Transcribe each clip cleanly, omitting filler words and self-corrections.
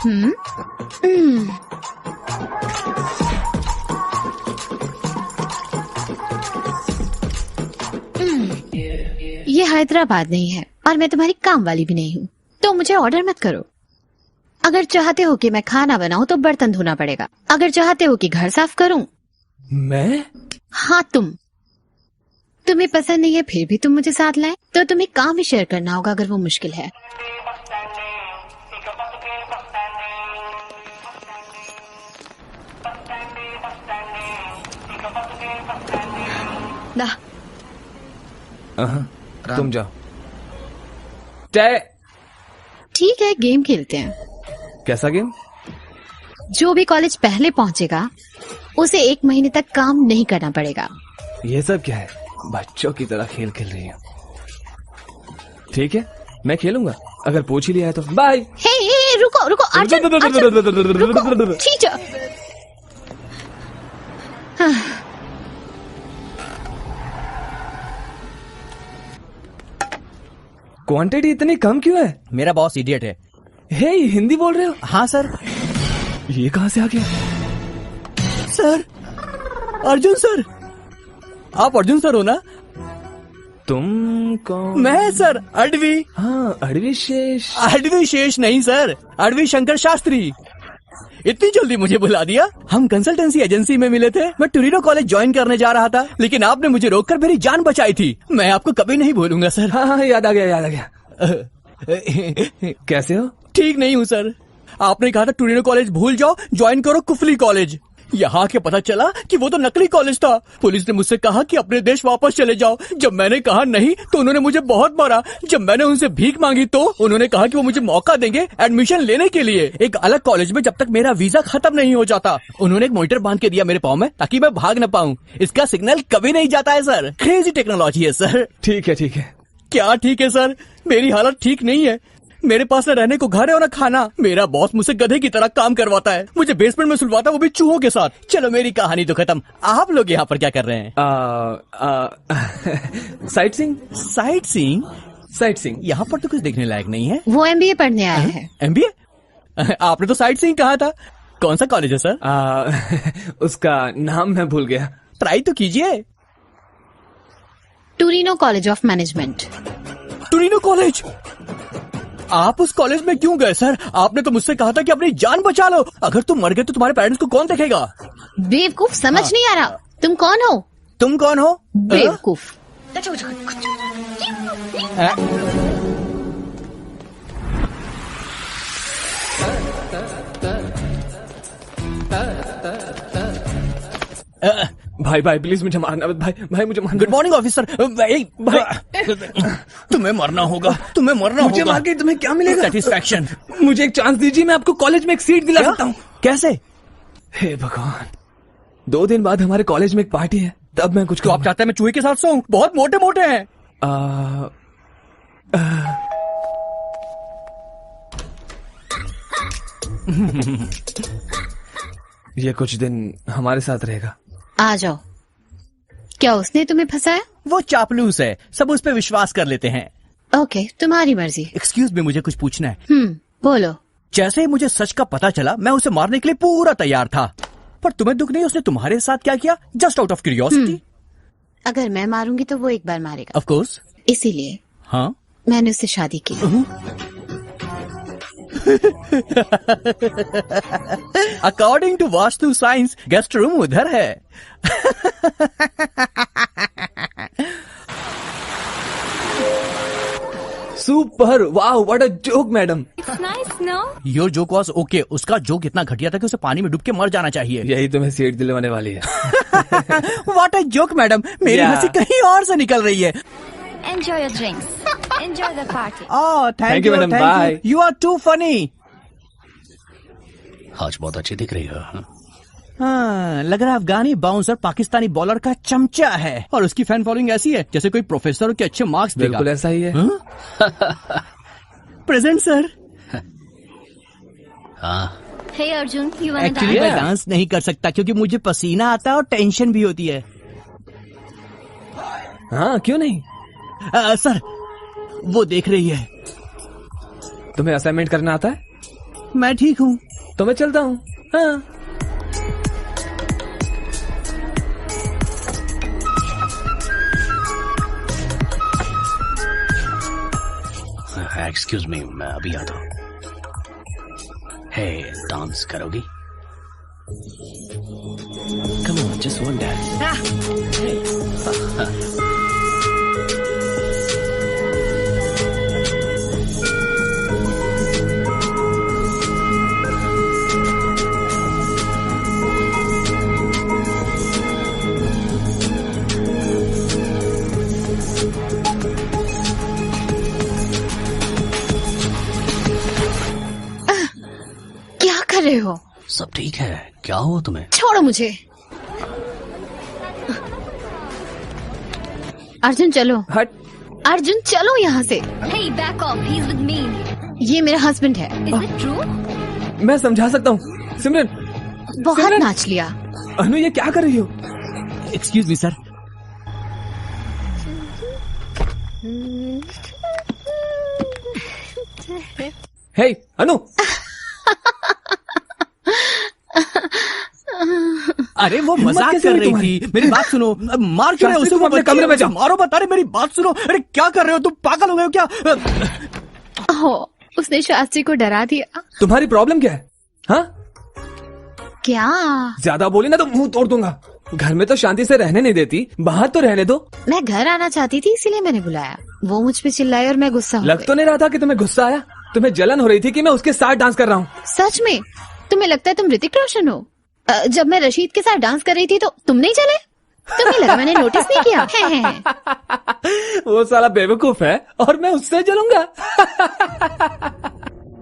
ये हैदराबाद नहीं है और मैं तुम्हारी काम वाली भी नहीं हूँ, तो मुझे ऑर्डर मत करो। अगर चाहते हो कि मैं खाना बनाऊं तो बर्तन धोना पड़ेगा। अगर चाहते हो कि घर साफ करूं। मैं? हाँ तुम्हें पसंद नहीं है फिर भी तुम मुझे साथ लाए, तो तुम्हें काम ही शेयर करना होगा अगर वो मुश्किल है। ना तुम जाओ। ठीक है, गेम खेलते हैं। कैसा गेम? जो भी कॉलेज पहले पहुंचेगा उसे 1 महीने तक काम नहीं करना पड़ेगा। ये सब क्या है? बच्चों की तरह खेल खेल रही है। ठीक है, मैं खेलूंगा। अगर पूछ ही लिया है तो बाय। हे, रुको रुको अर्जुन, रुको, टीचर। क्वांटिटी इतनी कम क्यों है? मेरा बॉस इडियट है। हे, हिंदी बोल रहे हो? हाँ सर। ये कहाँ से आ गया? सर, अर्जुन सर, आप अर्जुन सर हो ना? तुम कौन? मैं सर, अडवी। हाँ, अडवी शेष। अडवी शेष नहीं सर, अडवी शंकर शास्त्री। इतनी जल्दी मुझे बुला दिया? हम कंसल्टेंसी एजेंसी में मिले थे। मैं टोरिनो कॉलेज ज्वाइन करने जा रहा था, लेकिन आपने मुझे रोककर मेरी जान बचाई थी। मैं आपको कभी नहीं भूलूंगा सर। हाँ, याद आ गया। कैसे हो? ठीक नहीं हूँ सर। आपने कहा था टोरिनो कॉलेज भूल जाओ, ज्वाइन करो कुफली कॉलेज। यहाँ आके पता चला कि वो तो नकली कॉलेज था। पुलिस ने मुझसे कहा कि अपने देश वापस चले जाओ। जब मैंने कहा नहीं तो उन्होंने मुझे बहुत मारा। जब मैंने उनसे भीख मांगी तो उन्होंने कहा कि वो मुझे मौका देंगे एडमिशन लेने के लिए एक अलग कॉलेज में, जब तक मेरा वीजा खत्म नहीं हो जाता। उन्होंने एक मॉनिटर बांध के दिया मेरे पाँव में ताकि मैं भाग न पाऊँ। इसका सिग्नल कभी नहीं जाता है सर। क्रेजी टेक्नोलॉजी है सर। ठीक है। क्या ठीक है सर? मेरी हालत ठीक नहीं है। मेरे पास न रहने को घर है और न खाना। मेरा बॉस मुझसे गधे की तरह काम करवाता है, मुझे बेसमेंट में सुलवाता है, वो भी चूहों के साथ। चलो मेरी कहानी तो खत्म। आप लोग यहाँ पर क्या कर रहे हैं? Sight seeing. यहाँ पर तो कुछ देखने लायक नहीं है। वो MBA पढ़ने आया है। MBA? आपने तो साइट सीइंग कहा था। कौन सा कॉलेज है सर? उसका नाम मैं भूल गया। ट्राई तो कीजिए। Torino college of management. Torino college? आप उस कॉलेज में क्यों गए सर? आपने तो मुझसे कहा था कि अपनी जान बचा लो। अगर तुम मर गए तो तुम्हारे पेरेंट्स को कौन देखेगा? बेवकूफ, समझ नहीं आ रहा। तुम कौन हो? बेवकूफ। भाई प्लीज मुझे मारना। भाई मुझे मारना। Good morning officer. भाई तुम्हें मरना होगा। मुझे मार के तुम्हें क्या मिलेगा? सेटिस्फैक्शन। मुझे एक चांस दीजिए, मैं आपको कॉलेज में एक सीट दिला सकता हूँ। कैसे? हे भगवान, 2 दिन बाद हमारे कॉलेज में एक पार्टी है, तब मैं कुछ। तो आप चाहते हैं मैं चूहे के साथ सोऊं? बहुत मोटे मोटे हैं। ये कुछ दिन हमारे साथ रहेगा। आ जाओ। क्या उसने तुम्हें फंसाया? वो चापलूस है, सब उस पे विश्वास कर लेते हैं। ओके, तुम्हारी मर्जी। एक्सक्यूज मी, मुझे कुछ पूछना है। बोलो। जैसे ही मुझे सच का पता चला, मैं उसे मारने के लिए पूरा तैयार था। पर तुम्हें दुख नहीं उसने तुम्हारे साथ क्या किया? Just out of curiosity. अगर मैं मारूंगी तो वो एक बार मारेगा। Of course. इसीलिए हाँ, मैंने उससे शादी की। According to Vastu science guest room उधर है। Super, wow, what a joke madam. Your joke was okay. उसका जोक इतना घटिया था कि उसे पानी में डूब के मर जाना चाहिए। यही तुम्हें सीट दिलवाने वाली है। What a joke madam. मेरी हंसी कहीं और से निकल रही है। Enjoy your drinks. Enjoy the party. Oh, thank you, madam. Bye. You are too funny. आज बहुत अच्छी दिख रही हो। हाँ, लग रहा है अफगानी बाउंसर पाकिस्तानी बॉलर का चमचा है और उसकी फैन फॉलोइंग ऐसी है जैसे कोई प्रोफेसर के अच्छे मार्क्स देगा। बिल्कुल ऐसा ही है। Present sir. हाँ, Hey Arjun, you wanna actually dance? मैं डांस नहीं कर सकता क्योंकि मुझे पसीना आता है और टेंशन भी होती है। हाँ, क्यों नहीं? सर, वो देख रही है। तुम्हें असाइनमेंट करना आता है? मैं ठीक हूँ। तो मैं चलता हूँ। हाँ। एक्सक्यूज मी, मैं अभी आता हूँ। हे, डांस करोगी? Come on, just one dance. क्या कर रहे हो? सब ठीक है? क्या हुआ तुम्हें? छोड़ो मुझे। अर्जुन चलो। हट। अर्जुन चलो यहाँ से। Hey, back off. He's with me. ये मेरा हस्बैंड है। Is it true? मैं समझा सकता हूँ। सिमरन, बहुत सिमरन! नाच लिया। अनु ये क्या कर रही हो? Excuse me sir. हे अनु, अरे वो हिम्मत मजाक कैसे कर हुई रही तुम्हारी? थी। मेरी बात सुनो। मार क्यों रहे हो शास्त्री, उसको? तुम अपने बच्ची कमरे है, में जाओ। मारो मत। अरे मेरी बात सुनो। अरे क्या कर रहे हो तुम? पागल हो गए हो क्या? हो, उसने शास्त्री को डरा दिया। तुम्हारी प्रॉब्लम क्या है? हाँ, क्या? ज्यादा बोली ना तो मुंह तोड़ दूंगा। घर में तो शांति से रहने नहीं देती, बाहर तो रहने दो। मैं घर आना चाहती थी, इसीलिए मैंने बुलाया। वो मुझ पे चिल्लाई और मैं गुस्सा हो लग गई। तो नहीं रहा था कि तुम्हें गुस्सा आया। तुम्हें जलन हो रही थी कि मैं उसके साथ डांस कर रहा हूँ। सच में? तुम्हें लगता है तुम ऋतिक रोशन हो? जब मैं रशीद के साथ डांस कर रही थी तो तुम नहीं चले? तुम्हें लगा मैंने नोटिस नहीं किया? है। वो साला बेवकूफ है और मैं उससे जलूंगा।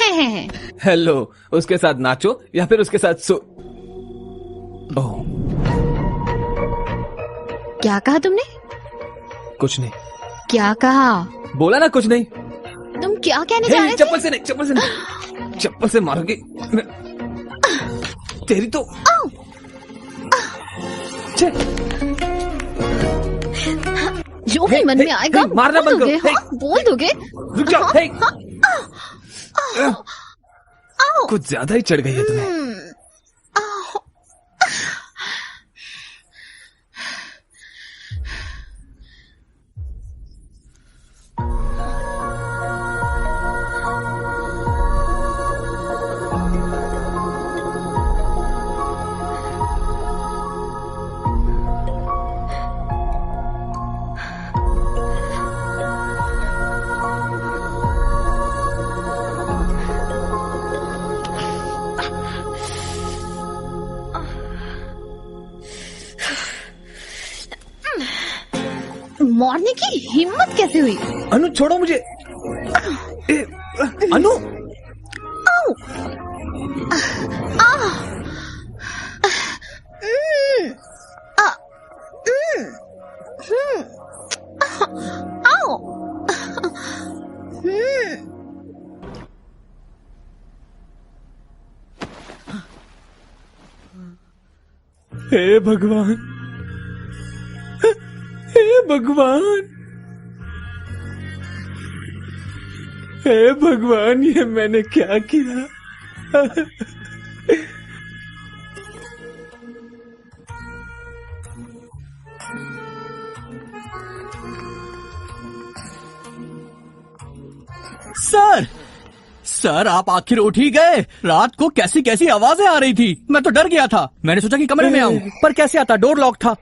है। हेलो, उसके साथ नाचो या फिर उसके साथ सो। ओह, क्या कहा तुमने? कुछ नहीं। क्या कहा? बोला ना कुछ नहीं। तुम क्या कहने जा रहे थे? चप्पल से नहीं, चप्पल से नहीं। चप्पल से मारोगे तेरी तो। छे। जो भी मन में आएगा मारना बोल बंद दोगे? करो। हाँ, बोल दोगे? रुक जाओ। हे। कुछ ज्यादा ही चढ़ गई है तुम्हें। मारने की हिम्मत कैसे हुई? अनु छोड़ो मुझे। अनु, हे भगवान, हे भगवान, हे भगवान, ये मैंने क्या किया? सर, सर आप आखिर उठ ही गए। रात को कैसी कैसी आवाजें आ रही थी, मैं तो डर गया था। मैंने सोचा कि कमरे में आऊं, पर कैसे आता, डोर लॉक था।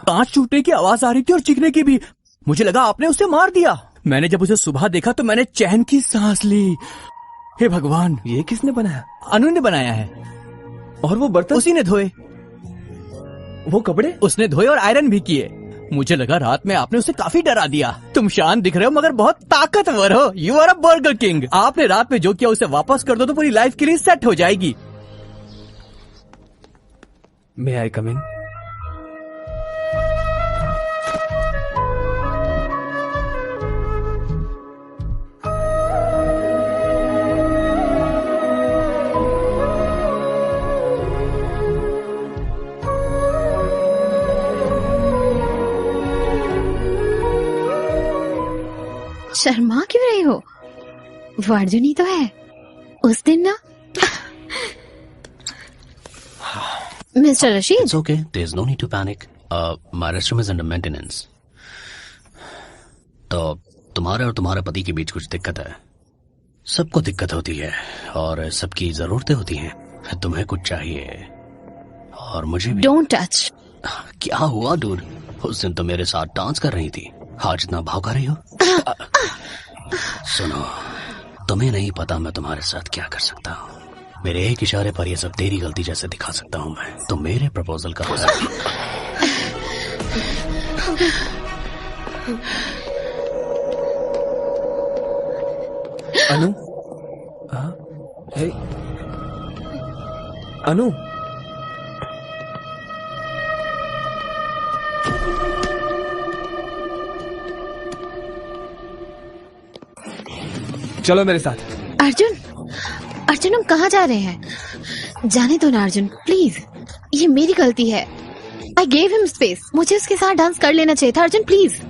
कांच टूटने की आवाज आ रही थी और चीखने की भी। मुझे लगा आपने उसे मार दिया। मैंने जब उसे सुबह देखा तो मैंने चैन की सांस ली। हे भगवान, ये किसने बनाया? अनु ने बनाया है। और वो बर्तन उसी ने धोए। वो कपड़े उसने धोए और आयरन भी किए। मुझे लगा रात में आपने उसे काफी डरा दिया। तुम शांत दिख रहे हो मगर बहुत ताकतवर हो। You are a Burger King. आपने रात में जो किया उसे वापस कर दो तो पूरी लाइफ के लिए सेट हो जाएगी। मे आई कम इन? शर्मा क्यों रही हो? वो अर्जुन ही तो है। उस दिन ना mister Rashid, It's okay. There's no need to panic. My restroom is under maintenance. तो तुम्हारे और तुम्हारे पति के बीच कुछ दिक्कत है। सबको दिक्कत होती है और सबकी जरूरतें होती हैं। तुम्हें कुछ चाहिए और मुझे भी। Don't touch. क्या हुआ डूड? उस दिन तो मेरे साथ डांस कर रही थी, आज इतना भौंका रही हो। सुनो, तुम्हें नहीं पता मैं तुम्हारे साथ क्या कर सकता हूँ। मेरे एक इशारे पर ये सब तेरी गलती जैसे दिखा सकता हूँ मैं। तो मेरे प्रपोजल का अनु, हे, अनु, चलो मेरे साथ। अर्जुन, अर्जुन हम कहाँ जा रहे हैं? जाने दो ना अर्जुन, प्लीज। ये मेरी गलती है। I gave him space. मुझे उसके साथ डांस कर लेना चाहिए था। अर्जुन प्लीज।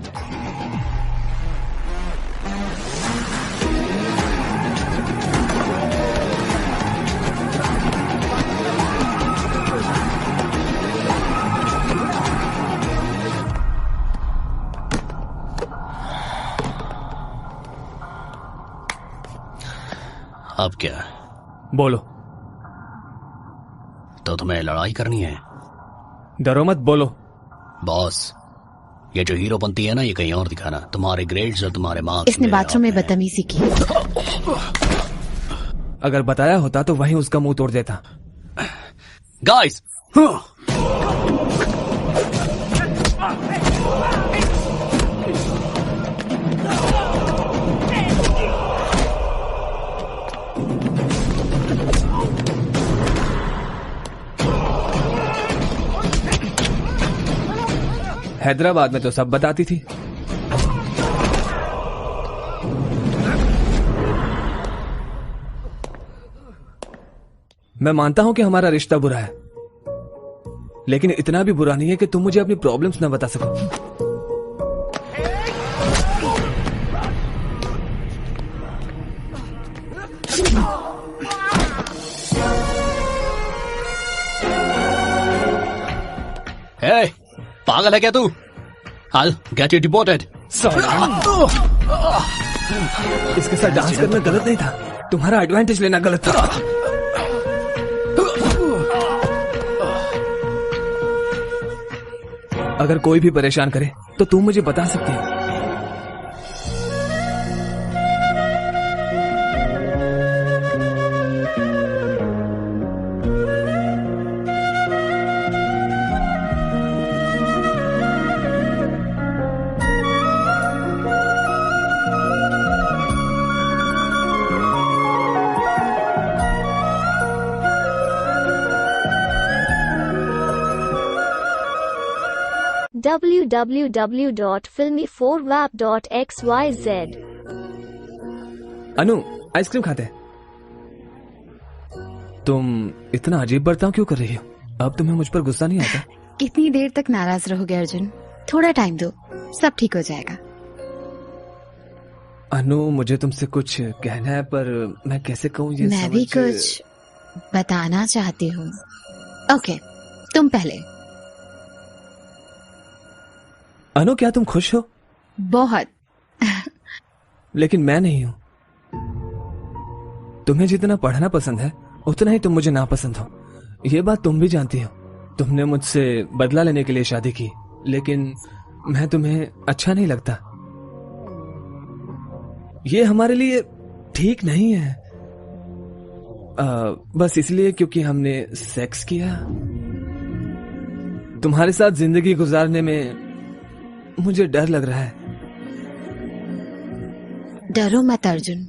अब क्या? बोलो। तो तुम्हें लड़ाई करनी है? डरो मत, बोलो। बॉस, ये जो हीरोपंती है ना, ये कहीं और दिखाना। तुम्हारे ग्रेड्स और तुम्हारे मार्क्स। इसने बाथरूम में बदतमीजी की। अगर बताया होता तो वहीं उसका मुंह तोड़ देता। गाइस, हैदराबाद में तो सब बताती थी। मैं मानता हूं कि हमारा रिश्ता बुरा है, लेकिन इतना भी बुरा नहीं है कि तुम मुझे अपनी प्रॉब्लम्स न बता सको। हे, पागल है क्या तू? I'll get you deported. इसके साथ डांस करना गलत नहीं था, तुम्हारा एडवांटेज लेना गलत था। अगर कोई भी परेशान करे तो तुम मुझे बता सकती हो। www.filmy4wap.xyz। अनु, आइसक्रीम खाते हैं। तुम इतना अजीब बर्ताव क्यों कर रही हो? अब तुम्हें मुझ पर गुस्सा नहीं आता? कितनी देर तक नाराज रहोगे अर्जुन? थोड़ा टाइम दो, सब ठीक हो जाएगा। अनु, मुझे तुमसे कुछ कहना है, पर मैं कैसे कहूँ ये मैं भी कुछ बताना चाहती हूँ। ओके, तुम पहले। अनु, क्या तुम खुश हो? बहुत। लेकिन मैं नहीं हूं। तुम्हें जितना पढ़ना पसंद है उतना ही तुम मुझे नापसंद हो। ये बात तुम भी जानती हो। तुमने मुझसे बदला लेने के लिए शादी की, लेकिन मैं तुम्हें अच्छा नहीं लगता। ये हमारे लिए ठीक नहीं है। बस इसलिए क्योंकि हमने सेक्स किया। तुम्हारे साथ जिंदगी गुजारने में मुझे डर लग रहा है। डरो मत अर्जुन,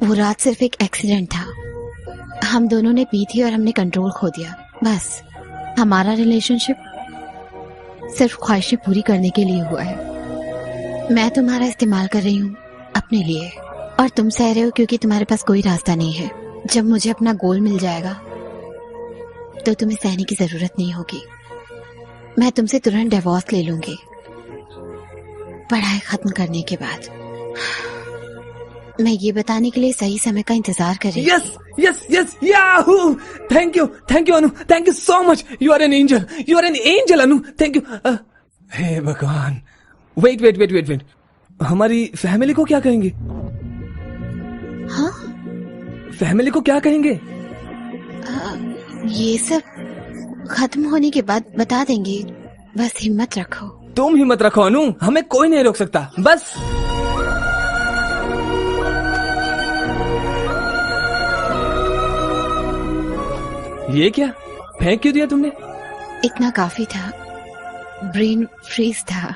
वो रात सिर्फ एक एक्सीडेंट था। हम दोनों ने पी थी और हमने कंट्रोल खो दिया। बस हमारा रिलेशनशिप सिर्फ ख्वाहिशें पूरी करने के लिए हुआ है। मैं तुम्हारा इस्तेमाल कर रही हूँ अपने लिए, और तुम सह रहे हो क्योंकि तुम्हारे पास कोई रास्ता नहीं है। जब मुझे अपना गोल मिल जाएगा तो तुम्हें सहने की जरूरत नहीं होगी। मैं तुमसे तुरंत डिवोर्स ले लूंगी, पढ़ाई खत्म करने के बाद। मैं ये बताने के लिए सही समय का इंतजार कर रही yes yes yes yahoo thank you Anu thank you so much you are an angel Anu thank you हे भगवान वेट हमारी फैमिली को क्या कहेंगे हाँ फैमिली को क्या कहेंगे ये सब खत्म होने के बाद बता देंगे, बस हिम्मत रखो। तुम हिम्मत रखो अनु, हमें कोई नहीं रोक सकता, बस। ये क्या फेंक क्यों दिया तुमने? इतना काफी था, ब्रेन फ्रीज था।